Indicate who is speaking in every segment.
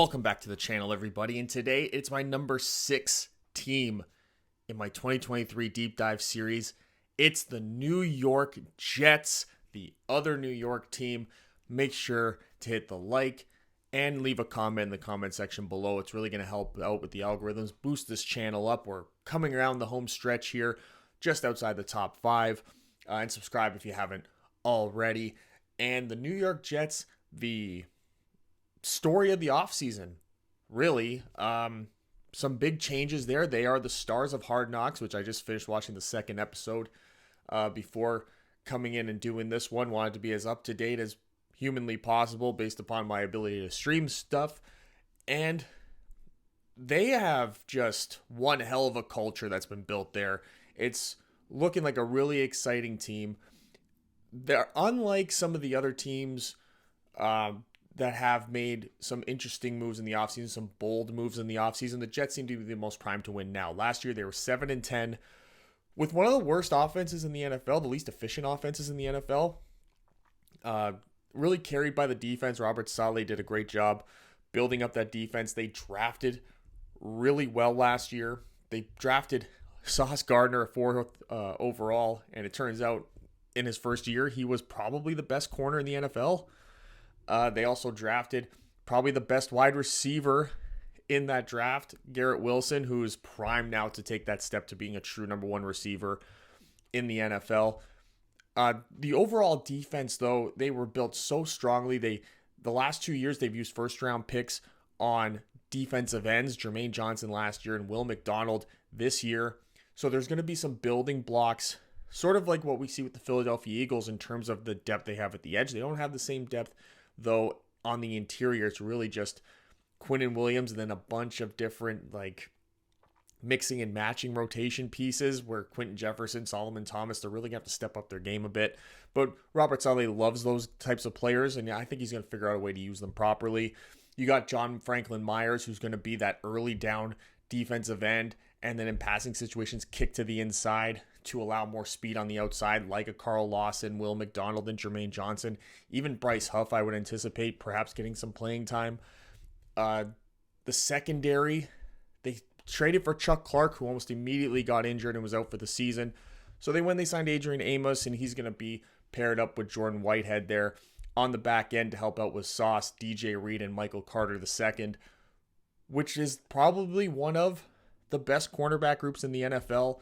Speaker 1: Welcome back to the channel, everybody, and today it's my number 6 team in my 2023 Deep Dive series. It's the New York Jets, the other New York team. Make sure to hit the like and leave a comment in the comment section below. It's really going to help out with the algorithms, boost this channel up. We're coming around the home stretch here, just outside the top 5, and subscribe if you haven't already. And the New York Jets, the story of the offseason, really. Some big changes there. They are the stars of Hard Knocks, which I just finished watching the second episode before coming in and doing this one. Wanted to be as up to date as humanly possible based upon my ability to stream stuff. And they have just one hell of a culture that's been built there. It's looking like a really exciting team. They're unlike some of the other teams that have made some interesting moves in the offseason, some bold moves in the offseason. The Jets seem to be the most primed to win now. Last year, they were 7-10 with one of the worst offenses in the NFL, the least efficient offenses in the NFL. Really carried by the defense. Robert Saleh did a great job building up that defense. They drafted really well last year. They drafted Sauce Gardner, 4th overall, and it turns out in his first year, he was probably the best corner in the NFL. They also drafted probably the best wide receiver in that draft, Garrett Wilson, who is primed now to take that step to being a true number 1 receiver in the NFL. The overall defense, though, they were built so strongly. The last 2 years, they've used first-round picks on defensive ends, Jermaine Johnson last year and Will McDonald this year. So there's going to be some building blocks, sort of like what we see with the Philadelphia Eagles in terms of the depth they have at the edge. They don't have the same depth, though, on the interior. It's really just Quinnen Williams and then a bunch of different, mixing and matching rotation pieces where Quentin Jefferson, Solomon Thomas, they're really going to have to step up their game a bit. But Robert Saleh loves those types of players, and I think he's going to figure out a way to use them properly. You got John Franklin Myers, who's going to be that early down defensive end, and then in passing situations, kick to the inside to allow more speed on the outside, like a Carl Lawson, Will McDonald, and Jermaine Johnson. Even Bryce Huff, I would anticipate perhaps getting some playing time. The secondary, they traded for Chuck Clark, who almost immediately got injured and was out for the season. So they signed Adrian Amos, and he's going to be paired up with Jordan Whitehead there on the back end to help out with Sauce, DJ Reed, and Michael Carter II, which is probably one of the best cornerback groups in the NFL.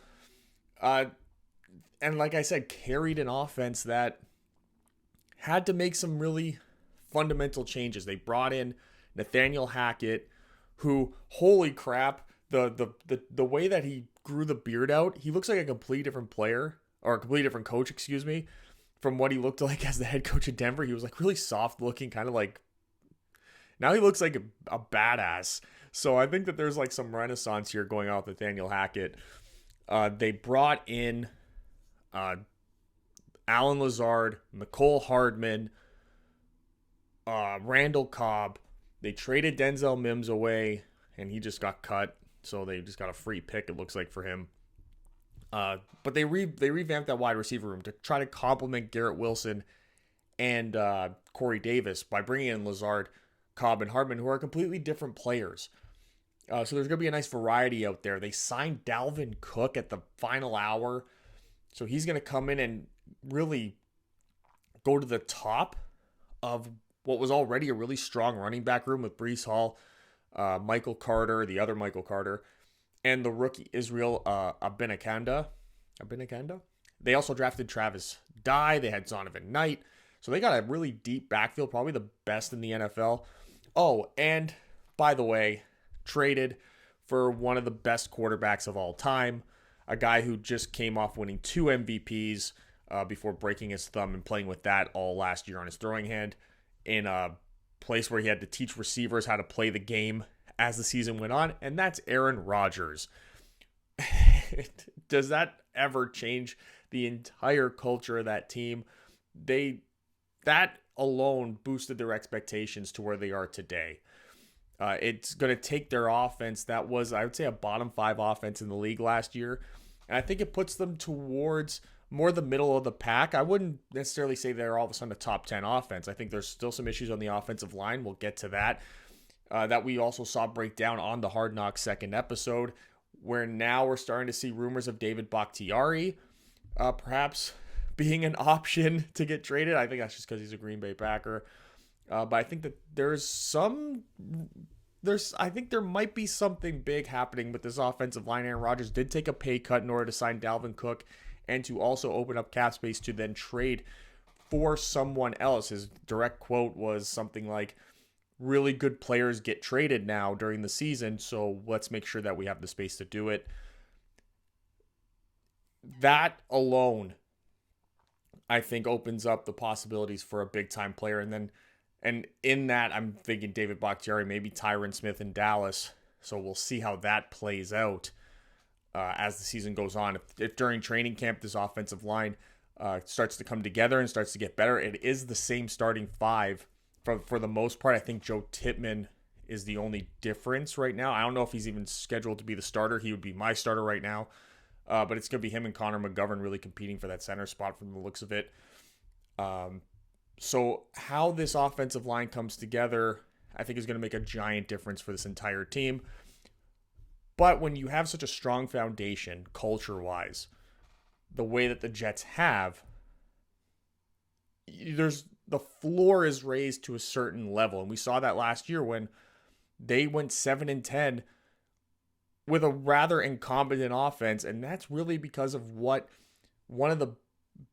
Speaker 1: And like I said, carried an offense that had to make some really fundamental changes. They brought in Nathaniel Hackett, who, holy crap, the way that he grew the beard out, he looks like a completely different player, or a completely different coach, excuse me, from what he looked like as the head coach of Denver. He was really soft looking, kind of like, now he looks like a badass. So I think that there's some renaissance here going on with Nathaniel Hackett. They brought in Alan Lazard, Mecole Hardman, Randall Cobb. They traded Denzel Mims away, and he just got cut. So they just got a free pick, it looks like, for him. But they revamped that wide receiver room to try to complement Garrett Wilson and Corey Davis by bringing in Lazard, Cobb, and Hardman, who are completely different players. So there's going to be a nice variety out there. They signed Dalvin Cook at the final hour. So he's going to come in and really go to the top of what was already a really strong running back room with Breece Hall, Michael Carter, the other Michael Carter, and the rookie Israel Abenakanda. They also drafted Travis Dye. They had Zonovan Knight. So they got a really deep backfield, probably the best in the NFL. Oh, and by the way, traded for one of the best quarterbacks of all time, a guy who just came off winning 2 MVPs before breaking his thumb and playing with that all last year on his throwing hand in a place where he had to teach receivers how to play the game as the season went on, and that's Aaron Rodgers. Does that ever change the entire culture of that team? That alone boosted their expectations to where they are today. It's going to take their offense that was, I would say, a bottom 5 offense in the league last year, and I think it puts them towards more the middle of the pack. I wouldn't necessarily say they're all of a sudden a top 10 offense. I think there's still some issues on the offensive line. We'll get to that. that we also saw break down on the Hard Knocks second episode, where now we're starting to see rumors of David Bakhtiari perhaps being an option to get traded. I think that's just because he's a Green Bay Packer. But I think that I think there might be something big happening with this offensive line. Aaron Rodgers did take a pay cut in order to sign Dalvin Cook and to also open up cap space to then trade for someone else. His direct quote was something like, really good players get traded now during the season, so let's make sure that we have the space to do it. That alone, I think, opens up the possibilities for a big-time player. And in that, I'm thinking David Bakhtiari, maybe Tyron Smith in Dallas. So we'll see how that plays out as the season goes on. If during training camp this offensive line starts to come together and starts to get better, it is the same starting five for the most part. I think Joe Tippmann is the only difference right now. I don't know if he's even scheduled to be the starter. He would be my starter right now. But it's going to be him and Connor McGovern really competing for that center spot from the looks of it. So how this offensive line comes together, I think is going to make a giant difference for this entire team. But when you have such a strong foundation, culture-wise, the way that the Jets have, the floor is raised to a certain level. And we saw that last year when they went 7-10 with a rather incompetent offense. And that's really because of what one of the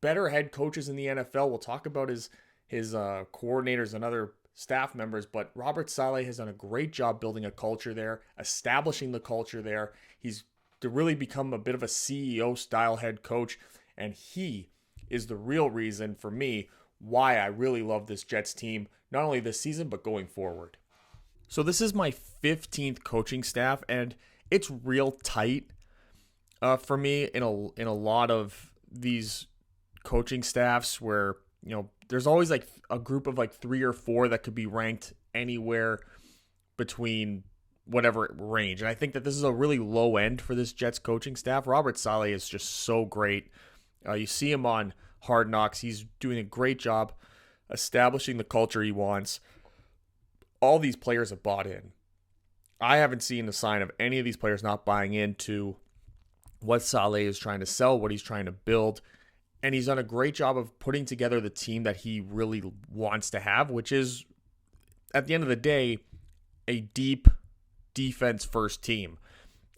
Speaker 1: better head coaches in the NFL, we'll talk about his coordinators and other staff members, but Robert Saleh has done a great job building a culture there, establishing the culture there. He's to really become a bit of a CEO style head coach. And he is the real reason for me why I really love this Jets team, not only this season, but going forward. So this is my 15th coaching staff, and it's real tight for me in a lot of these coaching staffs where, there's always like a group of like 3 or 4 that could be ranked anywhere between whatever range. And I think that this is a really low end for this Jets coaching staff. Robert Saleh is just so great. You see him on Hard Knocks. He's doing a great job establishing the culture he wants. All these players have bought in. I haven't seen a sign of any of these players not buying into what Saleh is trying to sell, what he's trying to build. And he's done a great job of putting together the team that he really wants to have, which is, at the end of the day, a deep defense-first team.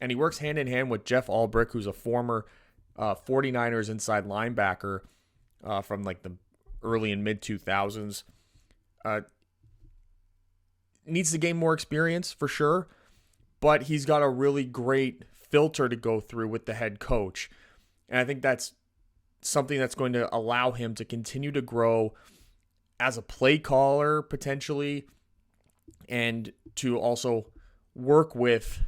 Speaker 1: And he works hand-in-hand with Jeff Ulbrich, who's a former 49ers inside linebacker from like the early and mid-2000s. Needs to gain more experience for sure, but he's got a really great filter to go through with the head coach. And I think that's something that's going to allow him to continue to grow as a play caller potentially, and to also work with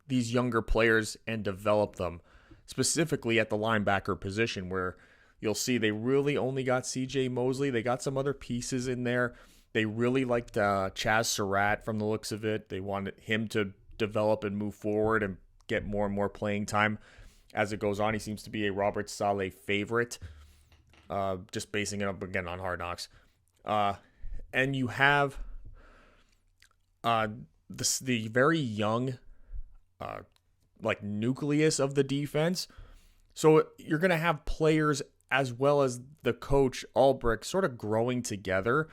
Speaker 1: these younger players and develop them, specifically at the linebacker position, where you'll see they really only got CJ Mosley. They got some other pieces in there. They really liked Chaz Surratt from the looks of it. They wanted him to develop and move forward and get more and more playing time as it goes on. He seems to be a Robert Saleh favorite, just basing it up again on Hard Knocks. And you have the very young nucleus of the defense. So you're going to have players as well as the coach, Ulbrich, sort of growing together.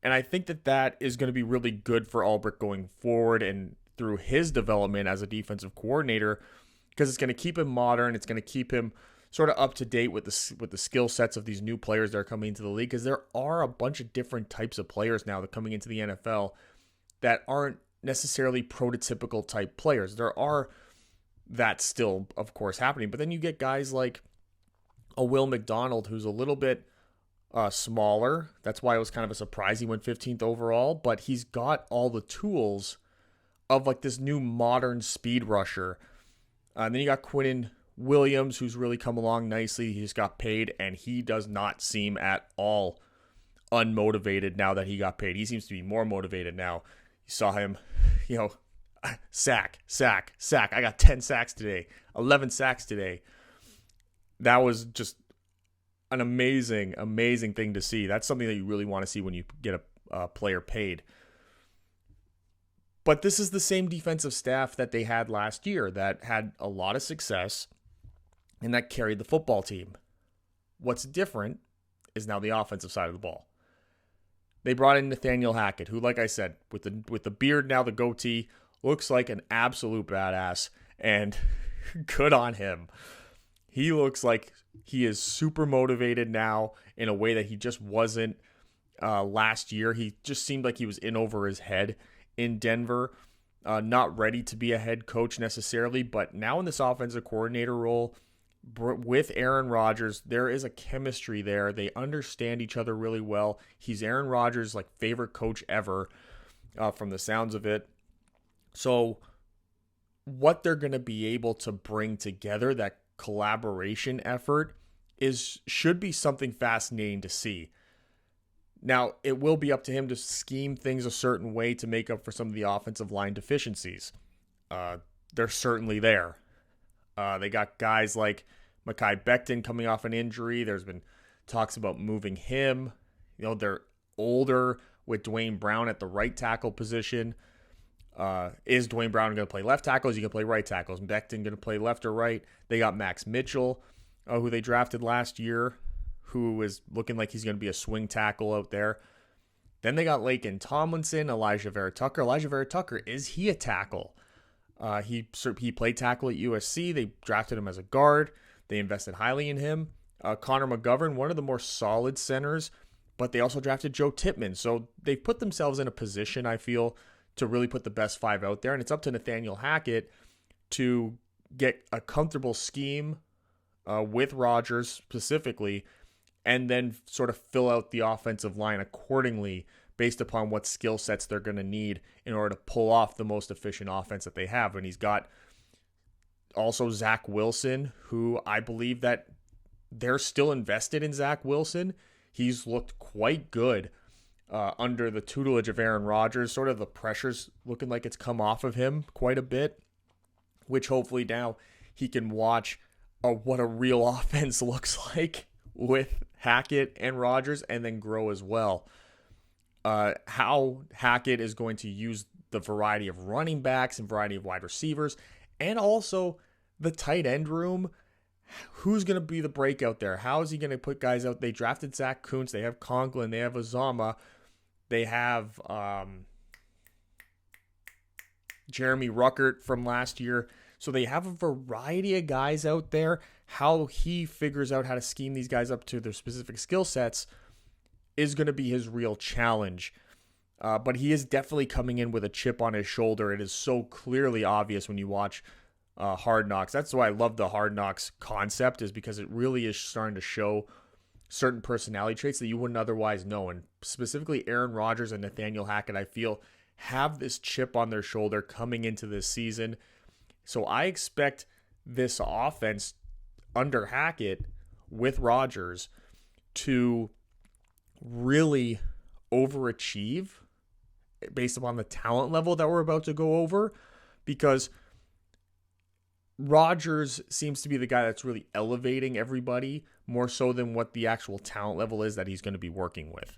Speaker 1: And I think that is going to be really good for Ulbrich going forward and through his development as a defensive coordinator, because it's going to keep him modern. It's going to keep him sort of up to date with the skill sets of these new players that are coming into the league, because there are a bunch of different types of players now that are coming into the NFL that aren't necessarily prototypical type players. There are that still, of course, happening. But then you get guys like a Will McDonald, who's a little bit smaller. That's why it was kind of a surprise he went 15th overall. But he's got all the tools of like this new modern speed rusher. And then you got Quinnen Williams, who's really come along nicely. He just got paid, and he does not seem at all unmotivated now that he got paid. He seems to be more motivated now. You saw him, sack. I got 10 sacks today, 11 sacks today. That was just an amazing thing to see. That's something that you really want to see when you get a player paid. But this is the same defensive staff that they had last year that had a lot of success and that carried the football team. What's different is now the offensive side of the ball. They brought in Nathaniel Hackett, who, like I said, with the beard now, the goatee, looks like an absolute badass, and good on him. He looks like he is super motivated now in a way that he just wasn't last year. He just seemed like he was in over his head in Denver, not ready to be a head coach necessarily, but now in this offensive coordinator role with Aaron Rodgers, there is a chemistry there. They understand each other really well. He's Aaron Rodgers' favorite coach ever, from the sounds of it. So what they're going to be able to bring together, that collaboration effort, should be something fascinating to see. Now, it will be up to him to scheme things a certain way to make up for some of the offensive line deficiencies. They're certainly there. They got guys like Mekhi Becton coming off an injury. There's been talks about moving him. They're older with Dwayne Brown at the right tackle position. Is Dwayne Brown going to play left tackle? Is he going to play right tackle? Is Becton going to play left or right? They got Max Mitchell, who they drafted last year, who is looking like he's going to be a swing tackle out there. Then they got Laken Tomlinson, Elijah Vera-Tucker. Elijah Vera-Tucker, is he a tackle? He played tackle at USC. They drafted him as a guard. They invested highly in him. Connor McGovern, one of the more solid centers, but they also drafted Joe Tippmann. So they've put themselves in a position, I feel, to really put the best five out there. And it's up to Nathaniel Hackett to get a comfortable scheme with Rodgers specifically, and then sort of fill out the offensive line accordingly based upon what skill sets they're going to need in order to pull off the most efficient offense that they have. And he's got also Zach Wilson, who I believe that they're still invested in Zach Wilson. He's looked quite good under the tutelage of Aaron Rodgers. Sort of the pressure's looking like it's come off of him quite a bit, which hopefully now he can watch what a real offense looks like with Hackett and Rodgers, and then grow as well. How Hackett is going to use the variety of running backs and variety of wide receivers, and also the tight end room. Who's going to be the breakout there? How is he going to put guys out? They drafted Zach Kuntz. They have Conklin. They have Azama. They have Jeremy Ruckert from last year. So they have a variety of guys out there. How he figures out how to scheme these guys up to their specific skill sets is going to be his real challenge. But he is definitely coming in with a chip on his shoulder. It is so clearly obvious when you watch Hard Knocks. That's why I love the Hard Knocks concept, is because it really is starting to show certain personality traits that you wouldn't otherwise know. And specifically Aaron Rodgers and Nathaniel Hackett, I feel, have this chip on their shoulder coming into this season. So I expect this offense under Hackett with Rodgers to really overachieve based upon the talent level that we're about to go over, because Rodgers seems to be the guy that's really elevating everybody more so than what the actual talent level is that he's going to be working with.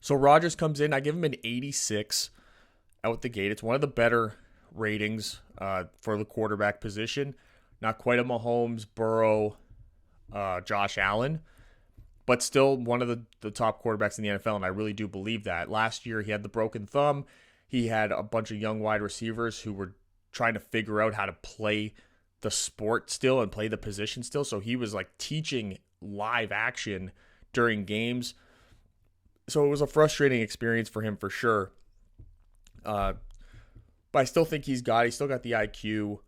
Speaker 1: So Rodgers comes in, I give him an 86 out the gate. It's one of the better ratings for the quarterback position. Not quite a Mahomes, Burrow, Josh Allen, but still one of the top quarterbacks in the NFL, and I really do believe that. Last year, he had the broken thumb. He had a bunch of young wide receivers who were trying to figure out how to play the sport still and play the position still, so he was teaching live action during games. So it was a frustrating experience for him for sure. But I still think he's still got the IQ,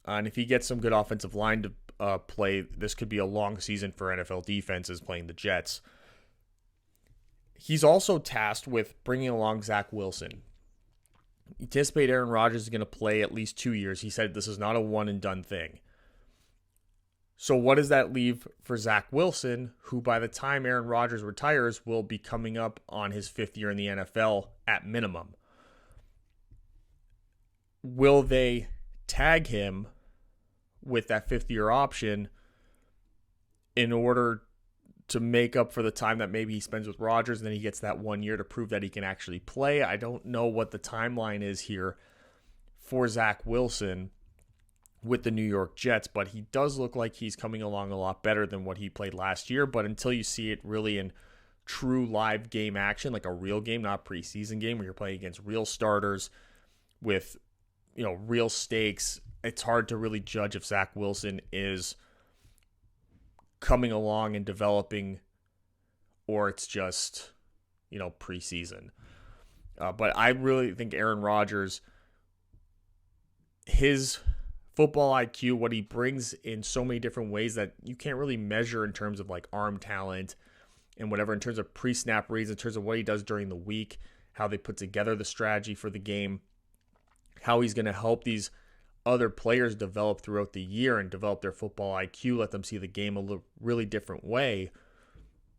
Speaker 1: and if he gets some good offensive line to play, this could be a long season for NFL defenses playing the Jets. He's also tasked with bringing along Zach Wilson. You anticipate Aaron Rodgers is going to play at least 2 years. He said this is not a one-and-done thing. So what does that leave for Zach Wilson, who by the time Aaron Rodgers retires will be coming up on his 5th year in the NFL at minimum? Will they tag him with that 5th year option in order to make up for the time that maybe he spends with Rodgers, and then he gets that 1 year to prove that he can actually play. I don't know what the timeline is here for Zach Wilson with the New York Jets, but he does look like he's coming along a lot better than what he played last year. But until you see it really in true live game action, like a real game, not a preseason game where you're playing against real starters with, real stakes, it's hard to really judge if Zach Wilson is coming along and developing or it's just, preseason. But I really think Aaron Rodgers, his football IQ, what he brings in so many different ways that you can't really measure in terms of like arm talent and whatever, in terms of pre-snap reads, in terms of what he does during the week, how they put together the strategy for the game, how he's going to help these other players develop throughout the year and develop their football IQ, let them see the game a really different way.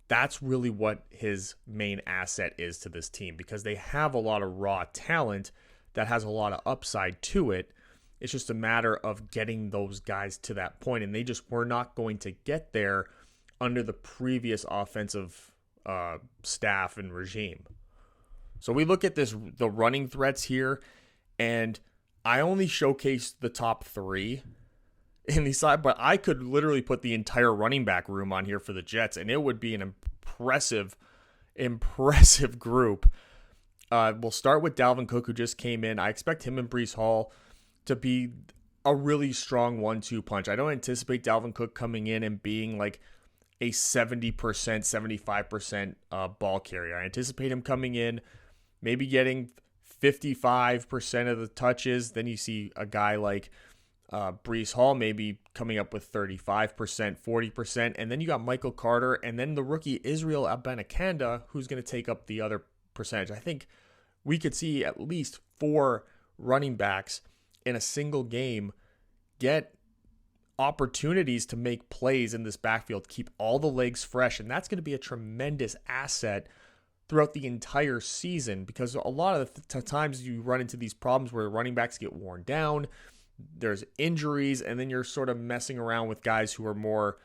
Speaker 1: That's really what his main asset is to this team, because they have a lot of raw talent that has a lot of upside to it. It's just a matter of getting those guys to that point, and they just were not going to get there under the previous offensive staff and regime. So we look at the running threats here, and I only showcased the top 3 in the side, but I could literally put the entire running back room on here for the Jets, and it would be an impressive group. We'll start with Dalvin Cook, who just came in. I expect him and Breece Hall to be a really strong 1-2 punch. I don't anticipate Dalvin Cook coming in and being like a 70%, 75% ball carrier. I anticipate him coming in, maybe getting 55% of the touches. Then you see a guy like Breece Hall maybe coming up with 35%, 40%. And then you got Michael Carter and then the rookie Israel Abanikanda, who's going to take up the other percentage. I think we could see at least 4 running backs in a single game get opportunities to make plays in this backfield, keep all the legs fresh. And that's going to be a tremendous asset throughout the entire season, because a lot of the times you run into these problems where running backs get worn down, there's injuries, and then you're sort of messing around with guys who are more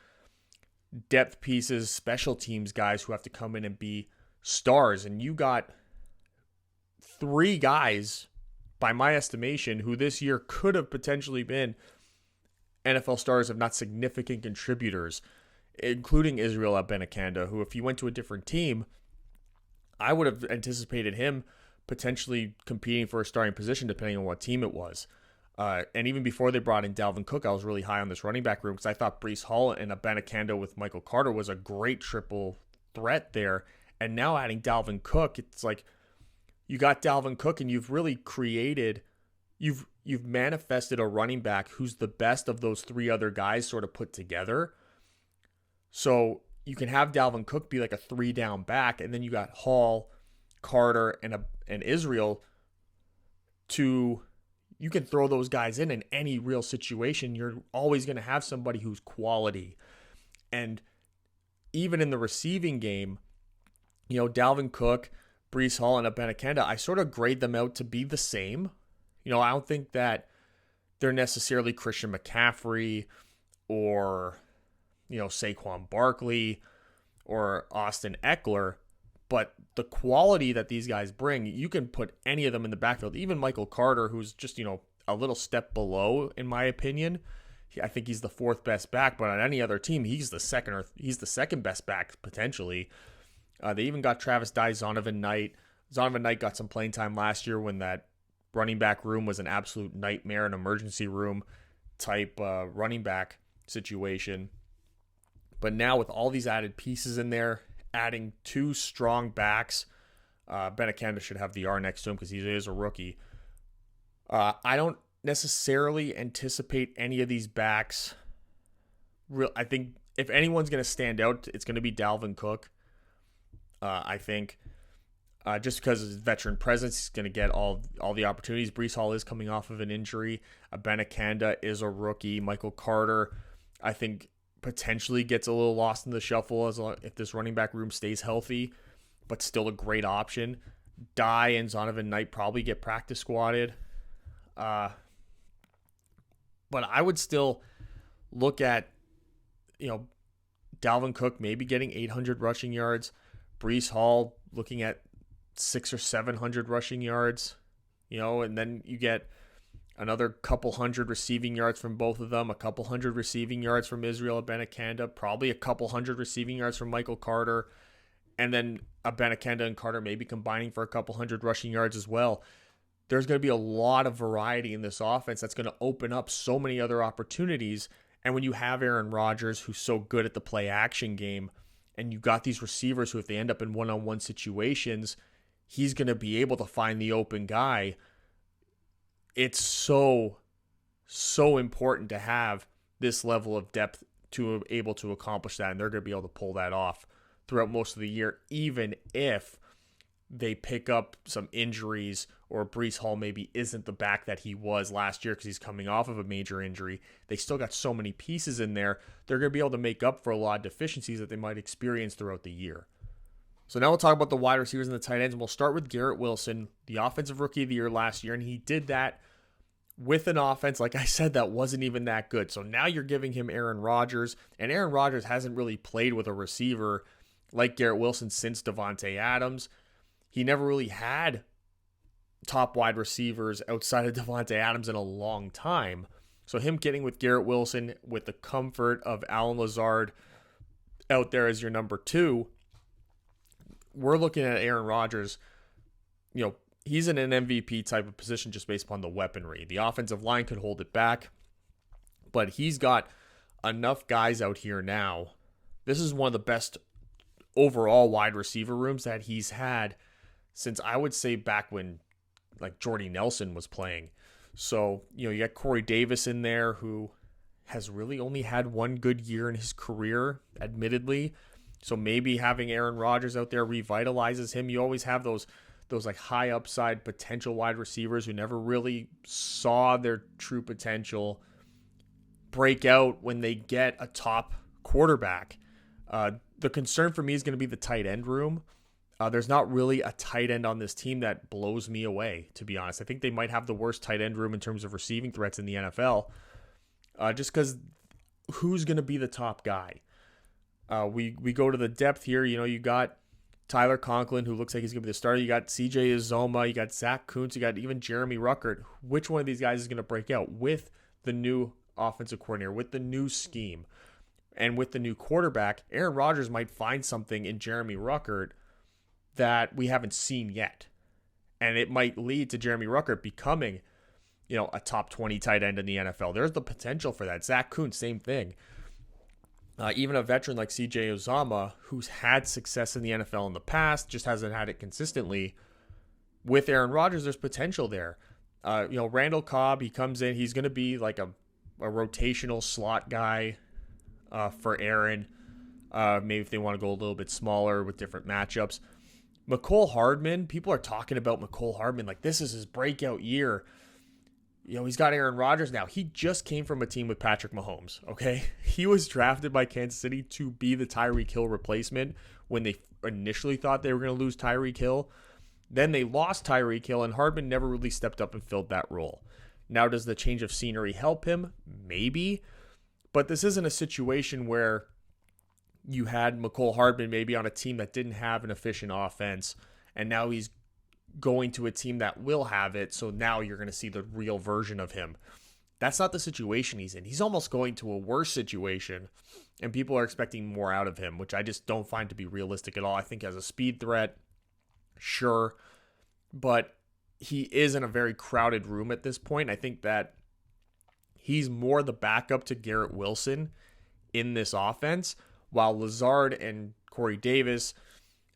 Speaker 1: depth pieces, special teams guys who have to come in and be stars. And you got 3 guys, by my estimation, who this year could have potentially been NFL stars, if not significant contributors, including Israel Abanikanda, who if he went to a different team, I would have anticipated him potentially competing for a starting position depending on what team it was. And even before they brought in Dalvin Cook, I was really high on this running back room because I thought Breece Hall and Abanikanda with Michael Carter was a great triple threat there. And now adding Dalvin Cook, it's like you got Dalvin Cook and you've really created, you've manifested a running back who's the best of those 3 other guys sort of put together. So you can have Dalvin Cook be like a 3-down back, and then you got Hall, Carter, and Israel. You can throw those guys in any real situation. You're always going to have somebody who's quality. And even in the receiving game, Dalvin Cook, Breece Hall, and Abanikanda, I sort of grade them out to be the same. I don't think that they're necessarily Christian McCaffrey or Saquon Barkley or Austin Eckler, but the quality that these guys bring, you can put any of them in the backfield. Even Michael Carter, who's just, a little step below, in my opinion. I think he's the 4th best back, but on any other team, he's the second best back potentially. They even got Travis Dye, Zonovan Knight. Zonovan Knight got some playing time last year when that running back room was an absolute nightmare, an emergency room type running back situation. But now with all these added pieces in there, adding 2 strong backs, Abanikanda should have the R next to him because he is a rookie. I don't necessarily anticipate any of these backs. I think if anyone's going to stand out, it's going to be Dalvin Cook. I think just because of his veteran presence, he's going to get all the opportunities. Breece Hall is coming off of an injury. Abanikanda is a rookie. Michael Carter, I think, potentially gets a little lost in the shuffle if this running back room stays healthy, but still a great option. Dye and Zonovan Knight probably get practice squatted. But I would still look at, Dalvin Dalvin Cook maybe getting 800 rushing yards. Breece Hall looking at 600 or 700 rushing yards, and then you get another couple hundred receiving yards from both of them, a couple hundred receiving yards from Israel Abanikanda, probably a couple hundred receiving yards from Michael Carter, and then Abanikanda and Carter maybe combining for a couple hundred rushing yards as well. There's going to be a lot of variety in this offense that's going to open up so many other opportunities. And when you have Aaron Rodgers, who's so good at the play action game, and you got these receivers who, if they end up in one-on-one situations, he's going to be able to find the open guy. It's so important to have this level of depth to be able to accomplish that, and they're going to be able to pull that off throughout most of the year, even if they pick up some injuries or Breece Hall maybe isn't the back that he was last year because he's coming off of a major injury. They still got so many pieces in there. They're going to be able to make up for a lot of deficiencies that they might experience throughout the year. So now we'll talk about the wide receivers and the tight ends, and we'll start with Garrett Wilson, the offensive rookie of the year last year, and he did that with an offense, like I said, that wasn't even that good. So now you're giving him Aaron Rodgers, and Aaron Rodgers hasn't really played with a receiver like Garrett Wilson since Davante Adams. He never really had top wide receivers outside of Davante Adams in a long time. So him getting with Garrett Wilson with the comfort of Allen Lazard out there as your number two, we're looking at Aaron Rodgers, he's in an MVP type of position just based upon the weaponry. The offensive line could hold it back, but he's got enough guys out here now. This is one of the best overall wide receiver rooms that he's had since I would say back when like Jordy Nelson was playing. So, you got Corey Davis in there who has really only had one good year in his career, admittedly. So maybe having Aaron Rodgers out there revitalizes him. You always have those like high upside potential wide receivers who never really saw their true potential break out when they get a top quarterback. The concern for me is going to be the tight end room. There's not really a tight end on this team that blows me away, to be honest. I think they might have the worst tight end room in terms of receiving threats in the NFL, just because who's going to be the top guy? We go to the depth here. You got Tyler Conklin, who looks like he's going to be the starter. You got CJ Uzomah. You got Zach Kuntz. You got even Jeremy Ruckert. Which one of these guys is going to break out with the new offensive coordinator, with the new scheme, and with the new quarterback? Aaron Rodgers might find something in Jeremy Ruckert that we haven't seen yet. And it might lead to Jeremy Ruckert becoming, a top 20 tight end in the NFL. There's the potential for that. Zach Kuntz, same thing. Even a veteran like CJ Uzomah, who's had success in the NFL in the past, just hasn't had it consistently. With Aaron Rodgers, there's potential there. Randall Cobb, he comes in, he's going to be like a rotational slot guy for Aaron. Maybe if they want to go a little bit smaller with different matchups. Mecole Hardman, people are talking about Mecole Hardman like this is his breakout year. He's got Aaron Rodgers now. He just came from a team with Patrick Mahomes, okay? He was drafted by Kansas City to be the Tyreek Hill replacement when they initially thought they were going to lose Tyreek Hill. Then they lost Tyreek Hill, and Hardman never really stepped up and filled that role. Now, does the change of scenery help him? Maybe. But this isn't a situation where you had Mecole Hardman maybe on a team that didn't have an efficient offense, and now he's going to a team that will have it, so now you're going to see the real version of him. That's not the situation he's in. He's almost going to a worse situation, and people are expecting more out of him, which I just don't find to be realistic at all. I think as a speed threat, sure, but he is in a very crowded room at this point. I think that he's more the backup to Garrett Wilson in this offense, while Lazard and Corey Davis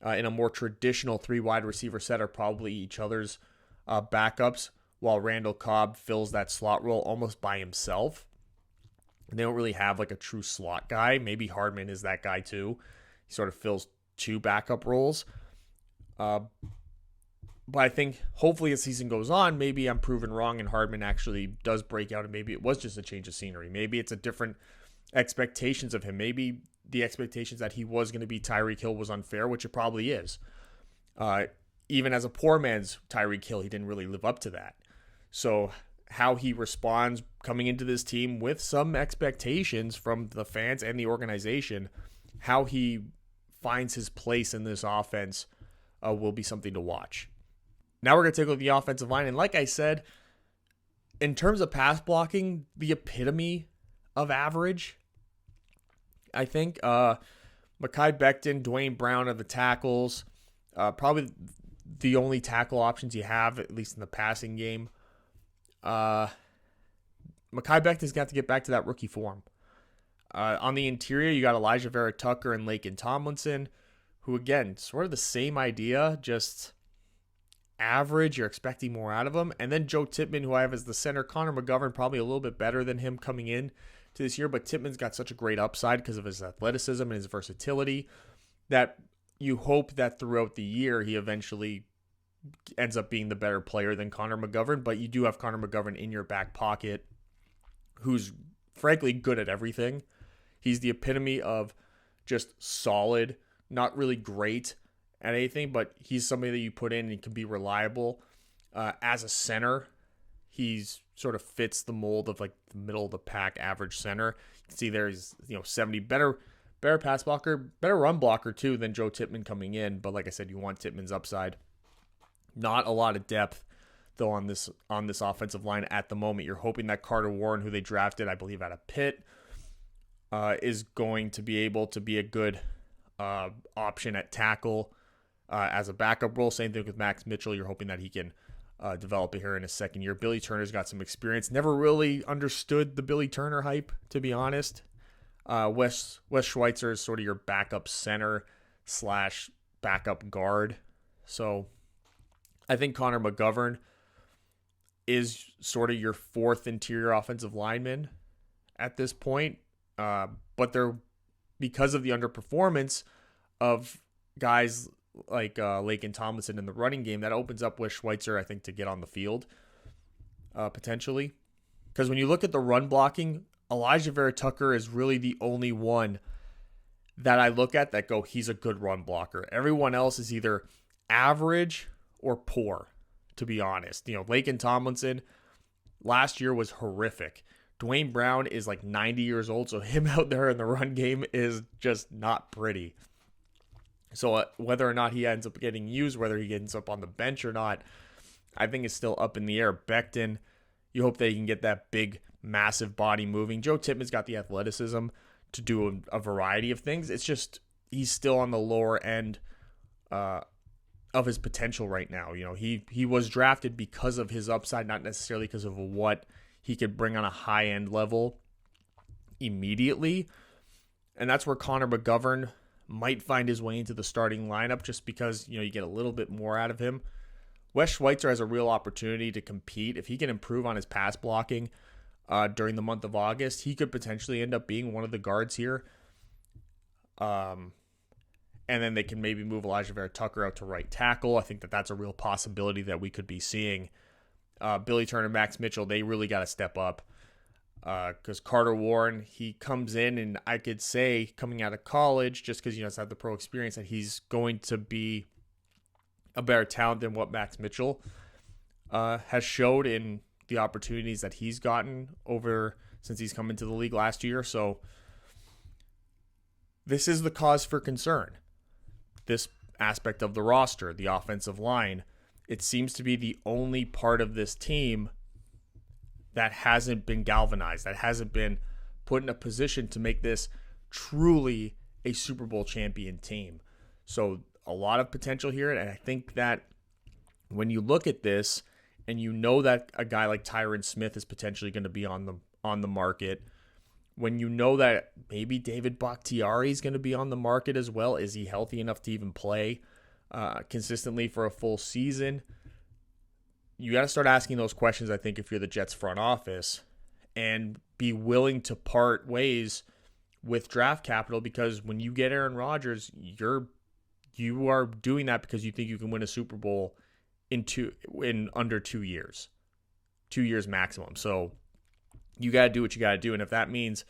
Speaker 1: in a more traditional three wide receiver set are probably each other's backups, while Randall Cobb fills that slot role almost by himself. And they don't really have like a true slot guy. Maybe Hardman is that guy too. He sort of fills two backup roles. But I think hopefully as season goes on, maybe I'm proven wrong and Hardman actually does break out, and maybe it was just a change of scenery. Maybe it's a different expectations of him. Maybe the expectations that he was going to be Tyreek Hill was unfair, which it probably is. Even as a poor man's Tyreek Hill, he didn't really live up to that. So how he responds coming into this team with some expectations from the fans and the organization, how he finds his place in this offense will be something to watch. Now we're going to take a look at the offensive line. And like I said, in terms of pass blocking, the epitome of average, I think. Mekhi Becton, Dwayne Brown are the tackles. Probably the only tackle options you have, at least in the passing game. Mekhi Becton's got to get back to that rookie form. On the interior, you got Elijah Vera Tucker and Laken Tomlinson, who, again, sort of the same idea, just average. You're expecting more out of him. And then Joe Tippmann, who I have as the center. Connor McGovern, probably a little bit better than him coming in to this year, but Tippmann's got such a great upside because of his athleticism and his versatility that you hope that throughout the year he eventually ends up being the better player than Connor McGovern. But you do have Connor McGovern in your back pocket, who's frankly good at everything. He's the epitome of just solid, not really great at anything, but he's somebody that you put in and he can be reliable. As a center, he's sort of fits the mold of like the middle of the pack average center. You can see there's 70 better pass blocker, better run blocker too than Joe Tippmann coming in. But like I said, you want Tippmann's upside. Not a lot of depth though on this offensive line at the moment. You're hoping that Carter Warren, who they drafted, I believe, out of Pitt, is going to be able to be a good option at tackle as a backup role. Same thing with Max Mitchell. You're hoping that he can develop it here in his second year. Billy Turner's got some experience. Never really understood the Billy Turner hype, to be honest. Wes Schweitzer is sort of your backup center / backup guard. So I think Connor McGovern is sort of your fourth interior offensive lineman at this point. But they're, because of the underperformance of guys like Laken Tomlinson in the running game, that opens up with Schweitzer, I think, to get on the field potentially. Because when you look at the run blocking, Elijah Vera Tucker is really the only one that I look at that go, he's a good run blocker. Everyone else is either average or poor, to be honest. Laken Tomlinson last year was horrific. Dwayne Brown is like 90 years old, so him out there in the run game is just not pretty. So whether or not he ends up getting used, whether he ends up on the bench or not, I think is still up in the air. Becton, you hope that he can get that big, massive body moving. Joe Tippmann's got the athleticism to do a variety of things. It's just he's still on the lower end of his potential right now. He was drafted because of his upside, not necessarily because of what he could bring on a high-end level immediately. And that's where Connor McGovern might find his way into the starting lineup just because, you get a little bit more out of him. Wes Schweitzer has a real opportunity to compete. If he can improve on his pass blocking during the month of August, he could potentially end up being one of the guards here. And then they can maybe move Elijah Vera Tucker out to right tackle. I think that that's a real possibility that we could be seeing. Billy Turner, Max Mitchell, they really got to step up. Because Carter Warren, he comes in, and I could say coming out of college, just because he's had the pro experience, that he's going to be a better talent than what Max Mitchell has showed in the opportunities that he's gotten over since he's come into the league last year. So this is the cause for concern. This aspect of the roster, the offensive line, it seems to be the only part of this team that hasn't been galvanized, that hasn't been put in a position to make this truly a Super Bowl champion team. So a lot of potential here, and I think that when you look at this and you know that a guy like Tyron Smith is potentially going to be on the market, when you know that maybe David Bakhtiari is going to be on the market as well, is he healthy enough to even play consistently for a full season? You got to start asking those questions, I think, if you're the Jets front office, and be willing to part ways with draft capital, because when you get Aaron Rodgers, you are doing that because you think you can win a Super Bowl in under 2 years. 2 years maximum. So you got to do what you got to do. And if that means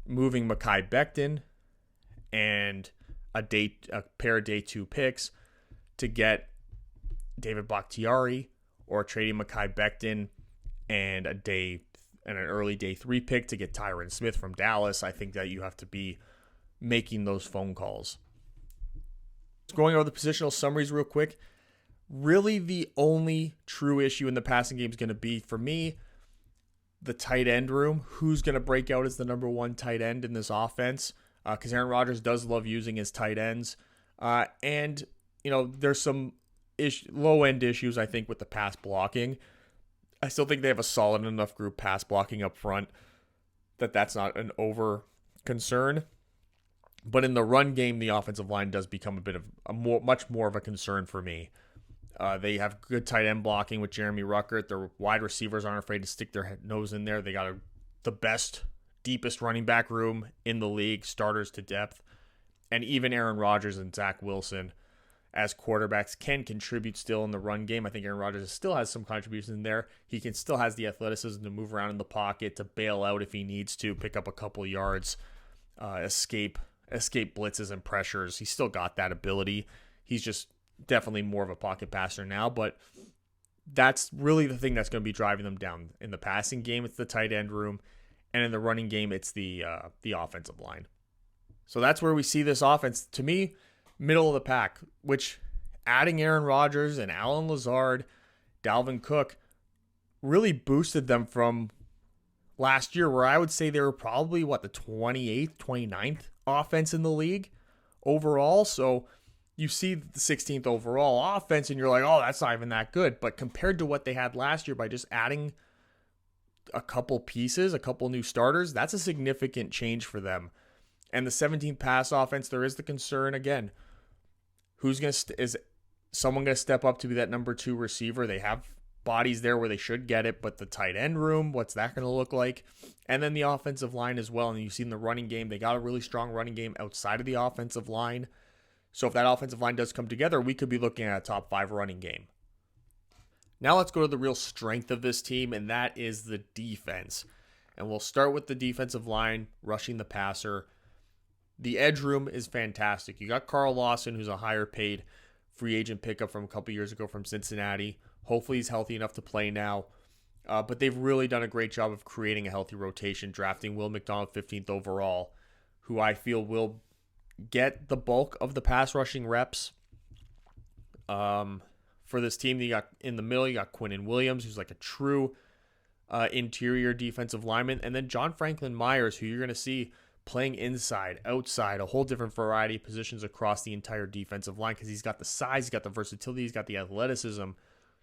Speaker 1: moving Mekhi Becton and a pair of day 2 picks to get David Bakhtiari, or trading Mekhi Becton and an early day 3 pick to get Tyron Smith from Dallas, I think that you have to be making those phone calls. Going over the positional summaries real quick. Really the only true issue in the passing game is going to be, for me, the tight end room. Who's going to break out as the number one tight end in this offense? Because Aaron Rodgers does love using his tight ends. And, there's some low-end issues, I think, with the pass blocking. I still think they have a solid enough group pass blocking up front that's not an over concern. But in the run game, the offensive line does become much more of a concern for me. They have good tight end blocking with Jeremy Ruckert. Their wide receivers aren't afraid to stick their nose in there. They got the best, deepest running back room in the league, starters to depth. And even Aaron Rodgers and Zach Wilson as quarterbacks can contribute still in the run game. I think Aaron Rodgers still has some contributions in there. He still has the athleticism to move around in the pocket, to bail out if he needs to, pick up a couple yards, escape blitzes and pressures. He's still got that ability. He's just definitely more of a pocket passer now, but that's really the thing that's going to be driving them down. In the passing game, it's the tight end room, and in the running game, it's the offensive line. So that's where we see this offense, to me, middle of the pack, which adding Aaron Rodgers and Allen Lazard, Dalvin Cook, really boosted them from last year, where I would say they were probably, the 28th, 29th offense in the league overall. So you see the 16th overall offense, and you're like, oh, that's not even that good. But compared to what they had last year, by just adding a couple pieces, a couple new starters, that's a significant change for them. And the 17th pass offense, there is the concern again. Is someone going to step up to be that number 2 receiver? They have bodies there where they should get it, but the tight end room, what's that going to look like? And then the offensive line as well. And you've seen the running game. They got a really strong running game outside of the offensive line. So if that offensive line does come together, we could be looking at a top 5 running game. Now let's go to the real strength of this team, and that is the defense. And we'll start with the defensive line, rushing the passer. The edge room is fantastic. You got Carl Lawson, who's a higher paid free agent pickup from a couple years ago from Cincinnati. Hopefully he's healthy enough to play now. But they've really done a great job of creating a healthy rotation, drafting Will McDonald 15th overall, who I feel will get the bulk of the pass rushing reps. For this team, you got in the middle, you got Quinnen Williams, who's like a true interior defensive lineman. And then John Franklin Myers, who you're going to see playing inside, outside, a whole different variety of positions across the entire defensive line, because he's got the size, he's got the versatility, he's got the athleticism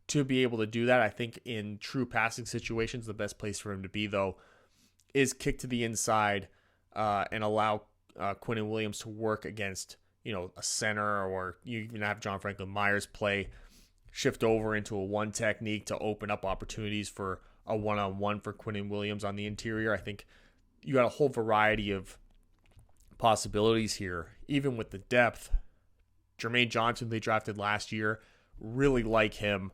Speaker 1: to be able to do that. I think in true passing situations, the best place for him to be, though, is kick to the inside and allow Quinnen Williams to work against, a center, or you even have John Franklin Myers shift over into a one technique to open up opportunities for a one-on-one for Quinnen Williams on the interior. I think you got a whole variety of possibilities here, even with the depth. Jermaine Johnson, they drafted last year, really like him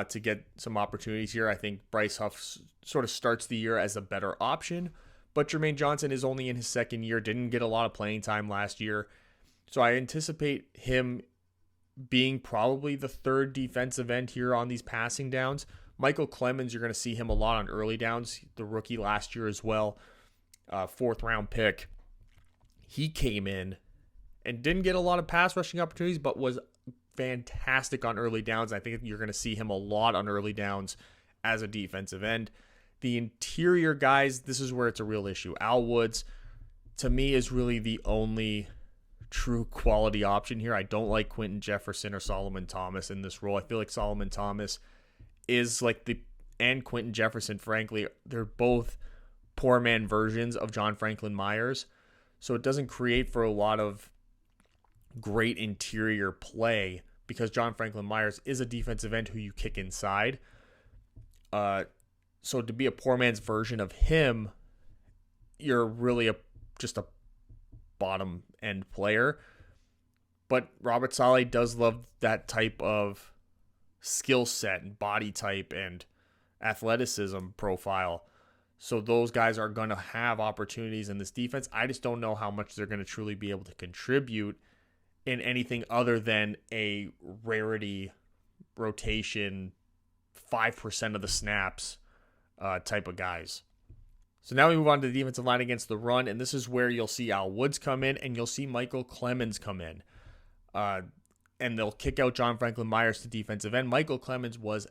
Speaker 1: to get some opportunities here. I think Bryce Huff sort of starts the year as a better option, but Jermaine Johnson is only in his second year, didn't get a lot of playing time last year. So I anticipate him being probably the third defensive end here on these passing downs. Michael Clemens, you're going to see him a lot on early downs, the rookie last year as well. 4th round pick. He came in and didn't get a lot of pass rushing opportunities, but was fantastic on early downs. I think you're going to see him a lot on early downs as a defensive end. The interior guys, this is where it's a real issue. Al Woods, to me, is really the only true quality option here. I don't like Quentin Jefferson or Solomon Thomas in this role. I feel like Solomon Thomas is and Quentin Jefferson, frankly, they're both poor man versions of John Franklin Myers. So it doesn't create for a lot of great interior play, because John Franklin Myers is a defensive end who you kick inside. So to be a poor man's version of him, you're really just a bottom end player. But Robert Saleh does love that type of skill set and body type and athleticism profile. So those guys are going to have opportunities in this defense. I just don't know how much they're going to truly be able to contribute in anything other than a rarity rotation, 5% of the snaps type of guys. So now we move on to the defensive line against the run, and this is where you'll see Al Woods come in, and you'll see Michael Clemens come in. And they'll kick out John Franklin Myers to defensive end. Michael Clemens was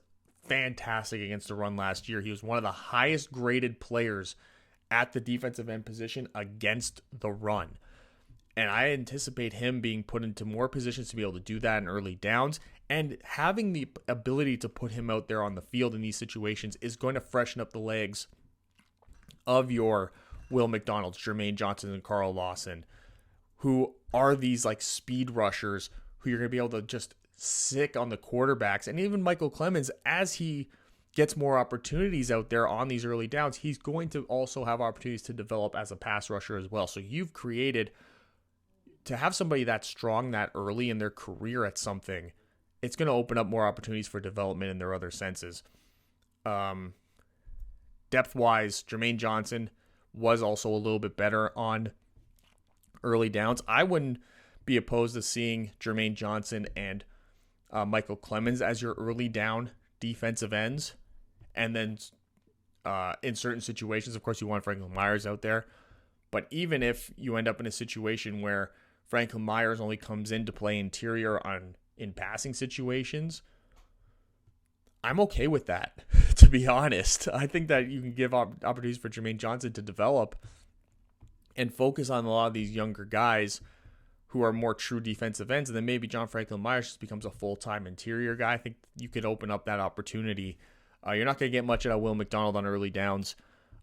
Speaker 1: fantastic against the run last year. He was one of the highest graded players at the defensive end position against the run. And I anticipate him being put into more positions to be able to do that in early downs. And having the ability to put him out there on the field in these situations is going to freshen up the legs of your Will McDonalds, Jermaine Johnson, and Carl Lawson, who are these like speed rushers who you're going to be able to just sick on the quarterbacks. And even Michael Clemens, as he gets more opportunities out there on these early downs, he's going to also have opportunities to develop as a pass rusher as well. So you've created, to have somebody that strong that early in their career at something, it's going to open up more opportunities for development in their other senses. Depth-wise, Jermaine Johnson was also a little bit better on early downs. I wouldn't be opposed to seeing Jermaine Johnson and Michael Clemens as your early down defensive ends. And then in certain situations, of course, you want Franklin Myers out there. But even if you end up in a situation where Franklin Myers only comes in to play interior in passing situations, I'm okay with that, to be honest. I think that you can give opportunities for Jermaine Johnson to develop and focus on a lot of these younger guys who are more true defensive ends, and then maybe John Franklin Myers just becomes a full-time interior guy. I think you could open up that opportunity. You're not going to get much out of Will McDonald on early downs,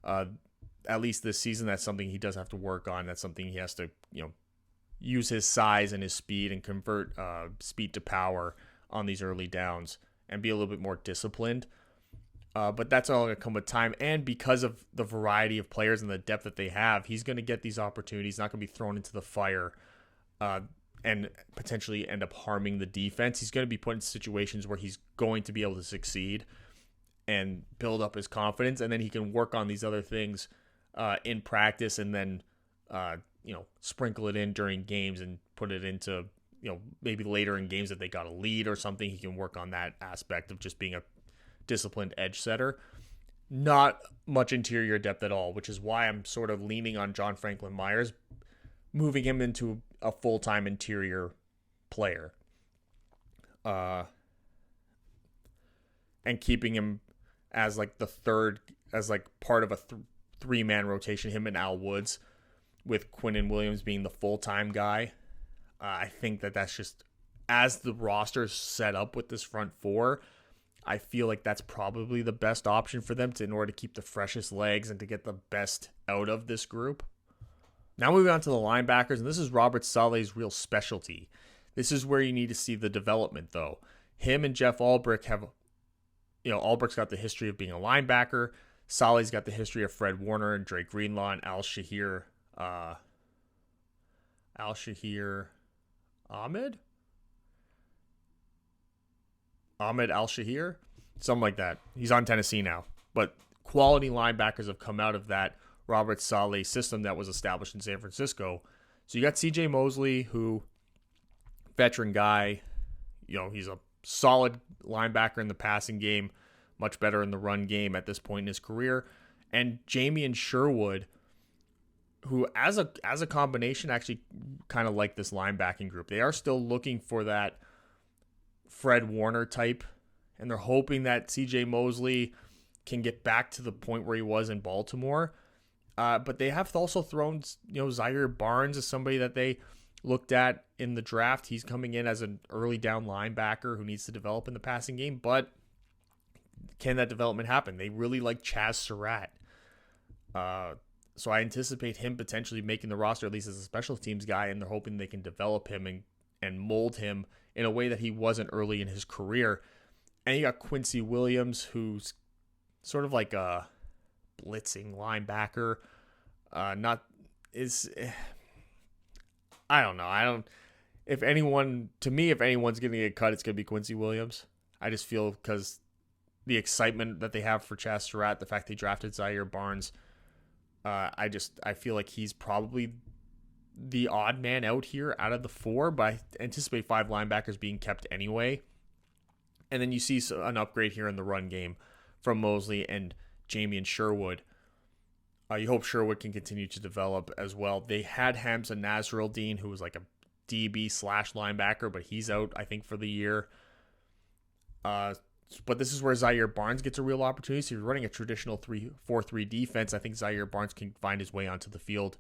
Speaker 1: at least this season. That's something he does have to work on. That's something he has to, use his size and his speed and convert speed to power on these early downs and be a little bit more disciplined. But that's all going to come with time. And because of the variety of players and the depth that they have, he's going to get these opportunities, not going to be thrown into the fire and potentially end up harming the defense. He's going to be put in situations where he's going to be able to succeed and build up his confidence. And then he can work on these other things in practice and then, sprinkle it in during games and put it into, maybe later in games that they got a lead or something. He can work on that aspect of just being a disciplined edge setter. Not much interior depth at all, which is why I'm sort of leaning on John Franklin Myers, moving him into a full-time interior player, and keeping him as like the third, as like part of a three-man rotation, him and Al Woods, with Quinnen Williams being the full-time guy. I think that's just, as the roster's set up with this front four, I feel like that's probably the best option for them in order to keep the freshest legs and to get the best out of this group. Now moving on to the linebackers, and this is Robert Saleh's real specialty. This is where you need to see the development, though. Him and Jeff Ulbrich have, Ulbrich's got the history of being a linebacker. Saleh's got the history of Fred Warner and Drake Greenlaw and Al-Shahir Ahmed Al-Shahir? Something like that. He's on Tennessee now. But quality linebackers have come out of that Robert Saleh system that was established in San Francisco. So you got CJ Mosley, who, veteran guy, he's a solid linebacker in the passing game, much better in the run game at this point in his career. And Jamie Sherwood, who as a combination actually kind of like this linebacking group. They are still looking for that Fred Warner type, and they're hoping that CJ Mosley can get back to the point where he was in Baltimore. But they have also thrown, Zaire Barnes as somebody that they looked at in the draft. He's coming in as an early down linebacker who needs to develop in the passing game, but can that development happen? They really like Chaz Surratt. So I anticipate him potentially making the roster, at least as a special teams guy, and they're hoping they can develop him and mold him in a way that he wasn't early in his career. And you got Quincy Williams, who's sort of like a blitzing linebacker. I don't know. If anyone's going to get cut, it's going to be Quincy Williams. I just feel because the excitement that they have for Chaz Surratt, the fact they drafted Zaire Barnes, I feel like he's probably the odd man out here out of the four, but I anticipate 5 linebackers being kept anyway. And then you see an upgrade here in the run game from Mosley and Jamie Sherwood. You hope Sherwood can continue to develop as well. They had Hamza Nasruddin, who was like a DB slash linebacker, but he's out, I think, for the year. But this is where Zaire Barnes gets a real opportunity. So if you're running a traditional 4-3 defense, I think Zaire Barnes can find his way onto the field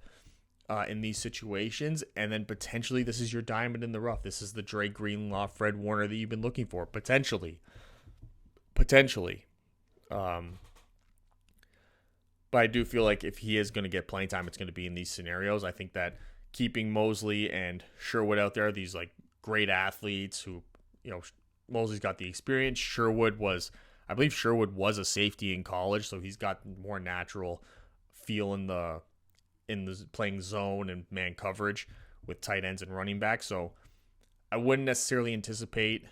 Speaker 1: in these situations. And then potentially this is your diamond in the rough. This is the Dre Greenlaw, Fred Warner that you've been looking for. Potentially. But I do feel like if he is going to get playing time, it's going to be in these scenarios. I think that keeping Mosley and Sherwood out there, these like great athletes who, Mosley's got the experience. I believe Sherwood was a safety in college, so he's got more natural feel in the playing zone and man coverage with tight ends and running backs. So I wouldn't necessarily anticipate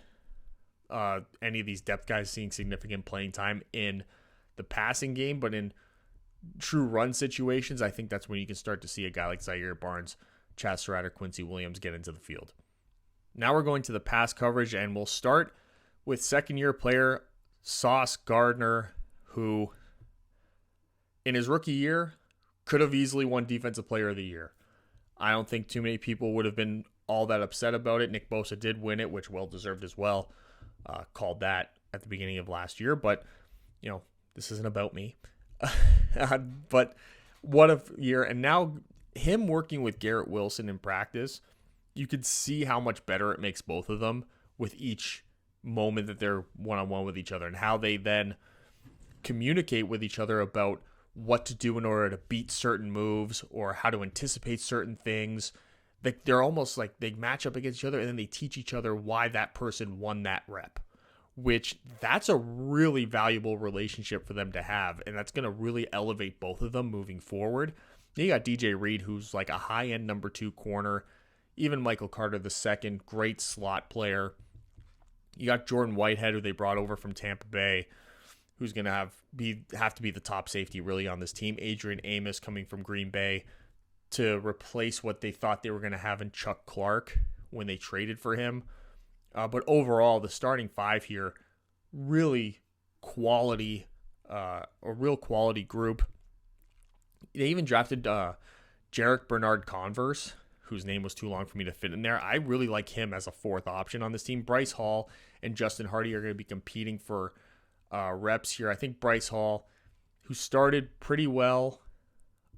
Speaker 1: any of these depth guys seeing significant playing time in the passing game, but in true run situations, I think that's when you can start to see a guy like Zaire Barnes, Chaz Surratt, or Quincy Williams get into the field. Now we're going to the pass coverage, and we'll start with second-year player Sauce Gardner, who in his rookie year could have easily won Defensive Player of the Year. I don't think too many people would have been all that upset about it. Nick Bosa did win it, which well-deserved as well. Called that at the beginning of last year, but, this isn't about me. But what a year. And now him working with Garrett Wilson in practice, you could see how much better it makes both of them with each moment that they're one-on-one with each other and how they then communicate with each other about what to do in order to beat certain moves or how to anticipate certain things. They're almost like they match up against each other and then they teach each other why that person won that rep, which that's a really valuable relationship for them to have. And that's going to really elevate both of them moving forward. Then you got DJ Reed, who's like a high-end number 2 corner. Even Michael Carter II, great slot player. You got Jordan Whitehead, who they brought over from Tampa Bay, who's going to have to be the top safety really on this team. Adrian Amos coming from Green Bay to replace what they thought they were going to have in Chuck Clark when they traded for him. But overall, the starting 5 here, really quality, a real quality group. They even drafted Jarek Bernard Converse, whose name was too long for me to fit in there. I really like him as a 4th option on this team. Bryce Hall and Justin Hardy are going to be competing for reps here. I think Bryce Hall, who started pretty well,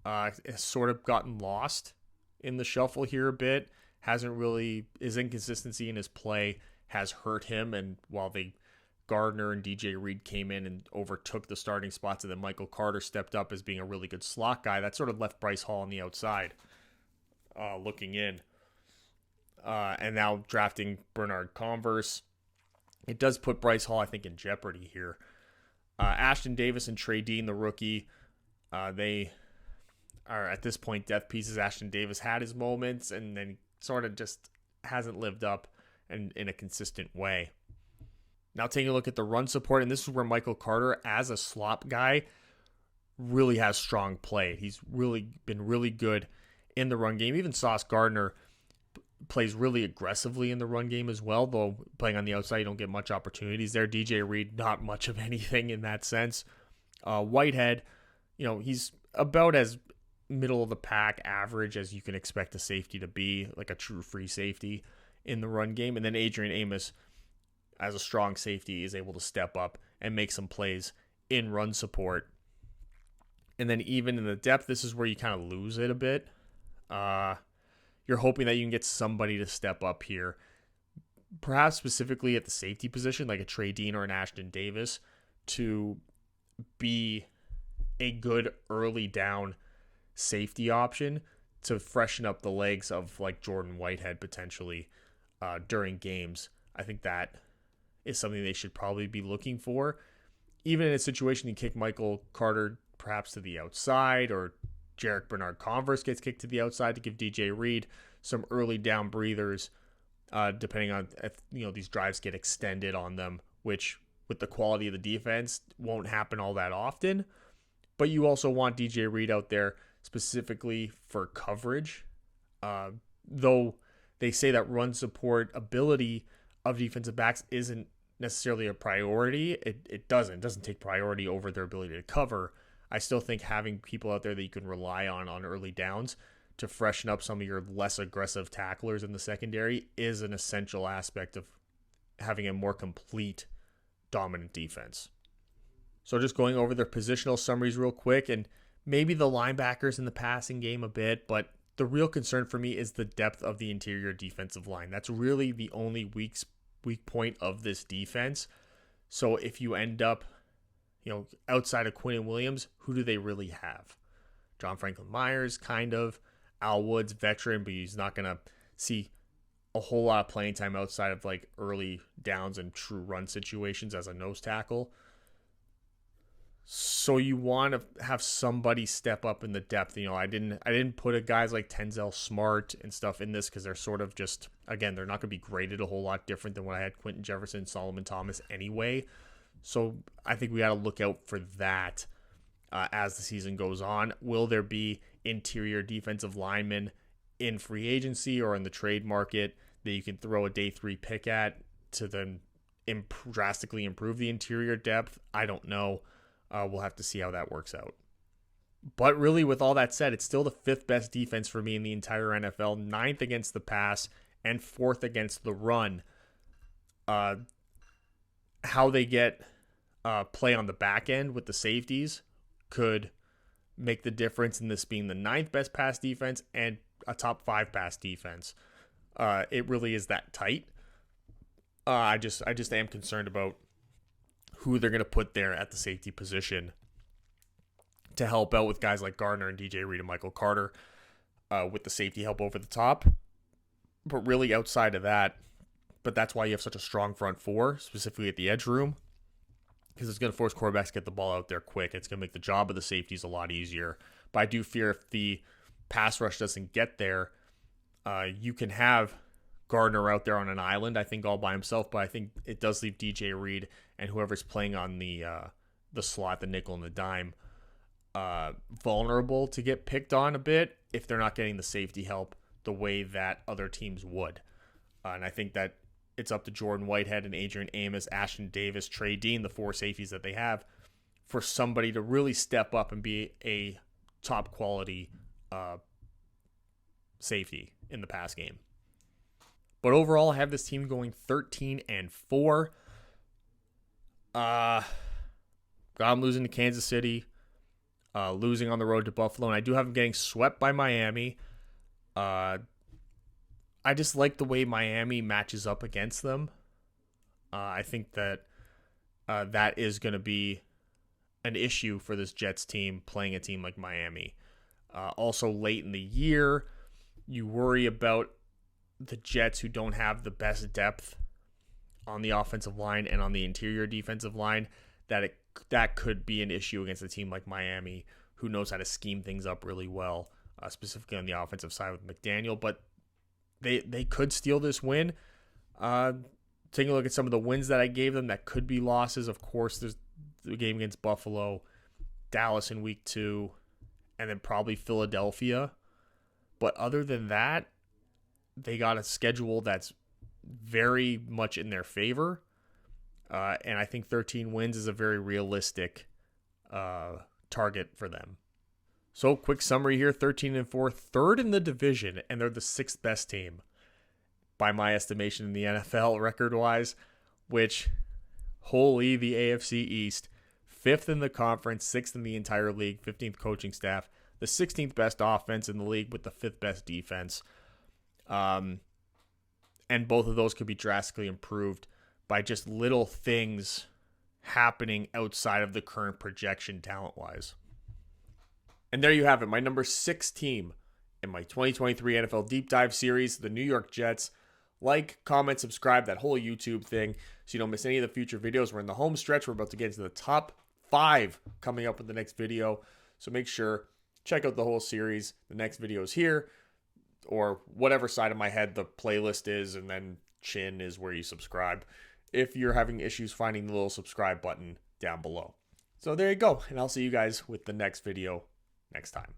Speaker 1: has sort of gotten lost in the shuffle here a bit. His inconsistency in his play has hurt him. And while Gardner and DJ Reed came in and overtook the starting spots, and then Michael Carter stepped up as being a really good slot guy, that sort of left Bryce Hall on the outside looking in. And now drafting Bernard Converse, it does put Bryce Hall, I think, in jeopardy here. Ashton Davis and Trey Dean, the rookie, they are at this point death pieces. Ashton Davis had his moments and then sort of just hasn't lived up in a consistent way. Now taking a look at the run support, and this is where Michael Carter, as a slot guy, really has strong play. He's really been really good in the run game. Even Sauce Gardner plays really aggressively in the run game as well, though playing on the outside, you don't get much opportunities there. DJ Reed, not much of anything in that sense. Whitehead, he's about as middle of the pack average as you can expect a safety to be, like a true free safety in the run game. And then Adrian Amos, as a strong safety, is able to step up and make some plays in run support. And then even in the depth, this is where you kind of lose it a bit. You're hoping that you can get somebody to step up here, perhaps specifically at the safety position, like a Trey Dean or an Ashton Davis, to be a good early down safety option to freshen up the legs of like Jordan Whitehead potentially during games. I think that is something they should probably be looking for. Even in a situation you kick Michael Carter perhaps to the outside, or Jarek Bernard Converse gets kicked to the outside to give DJ Reed some early down breathers, depending on if these drives get extended on them, which with the quality of the defense won't happen all that often. But you also want DJ Reed out there specifically for coverage. Though they say that run support ability of defensive backs isn't necessarily a priority, it doesn't take priority over their ability to cover. I still think having people out there that you can rely on early downs to freshen up some of your less aggressive tacklers in the secondary is an essential aspect of having a more complete, dominant defense. So just going over their positional summaries real quick, and maybe the linebackers in the passing game a bit, but the real concern for me is the depth of the interior defensive line. That's really the only weak point of this defense. So if you end up, outside of Quinn and Williams, who do they really have? John Franklin Myers, kind of. Al Woods, veteran, but he's not going to see a whole lot of playing time outside of like early downs and true run situations as a nose tackle. So you want to have somebody step up in the depth. I didn't put a guys like Tenzel Smart and stuff in this because they're sort of just, again, they're not going to be graded a whole lot different than what I had Quentin Jefferson, Solomon Thomas anyway. So I think we got to look out for that as the season goes on. Will there be interior defensive linemen in free agency or in the trade market that you can throw a day 3 pick at to then drastically improve the interior depth? I don't know. We'll have to see how that works out. But really, with all that said, it's still the 5th best defense for me in the entire NFL, 9th against the pass, and 4th against the run. How they get play on the back end with the safeties could make the difference in this being the 9th best pass defense and a top 5 pass defense. It really is that tight. I just am concerned about who they're going to put there at the safety position to help out with guys like Gardner and DJ Reed and Michael Carter with the safety help over the top. But really outside of that, but that's why you have such a strong front 4, specifically at the edge room, because it's going to force quarterbacks to get the ball out there quick. It's going to make the job of the safeties a lot easier. But I do fear if the pass rush doesn't get there, you can have Gardner out there on an island, I think, all by himself, but I think it does leave DJ Reed and whoever's playing on the slot, the nickel and the dime, vulnerable to get picked on a bit if they're not getting the safety help the way that other teams would. And I think that it's up to Jordan Whitehead and Adrian Amos, Ashton Davis, Trey Dean, the 4 safeties that they have, for somebody to really step up and be a top quality safety in the pass game. But overall, I have this team going 13-4. Got them losing to Kansas City, losing on the road to Buffalo, and I do have them getting swept by Miami. I just like the way Miami matches up against them. I think that that is going to be an issue for this Jets team playing a team like Miami. Also, late in the year, you worry about the Jets, who don't have the best depth on the offensive line and on the interior defensive line, that could be an issue against a team like Miami, who knows how to scheme things up really well, specifically on the offensive side with McDaniel. But they could steal this win. Taking a look at some of the wins that I gave them that could be losses. Of course, there's the game against Buffalo, Dallas in week 2, and then probably Philadelphia. But other than that, they got a schedule that's very much in their favor. And I think 13 wins is a very realistic target for them. So, quick summary here, 13-4, 3rd in the division, and they're the 6th best team by my estimation in the NFL record-wise, which, holy, the AFC East, 5th in the conference, 6th in the entire league, 15th coaching staff, the 16th best offense in the league with the 5th best defense. And both of those could be drastically improved by just little things happening outside of the current projection talent-wise. And there you have it, my number 6 team in my 2023 NFL Deep Dive Series, the New York Jets. Like, comment, subscribe, that whole YouTube thing, so you don't miss any of the future videos. We're in the home stretch. We're about to get into the top 5 coming up with the next video. So make sure, check out the whole series. The next video is here, or whatever side of my head the playlist is, and then chin is where you subscribe, if you're having issues finding the little subscribe button down below. So there you go, and I'll see you guys with the next video next time.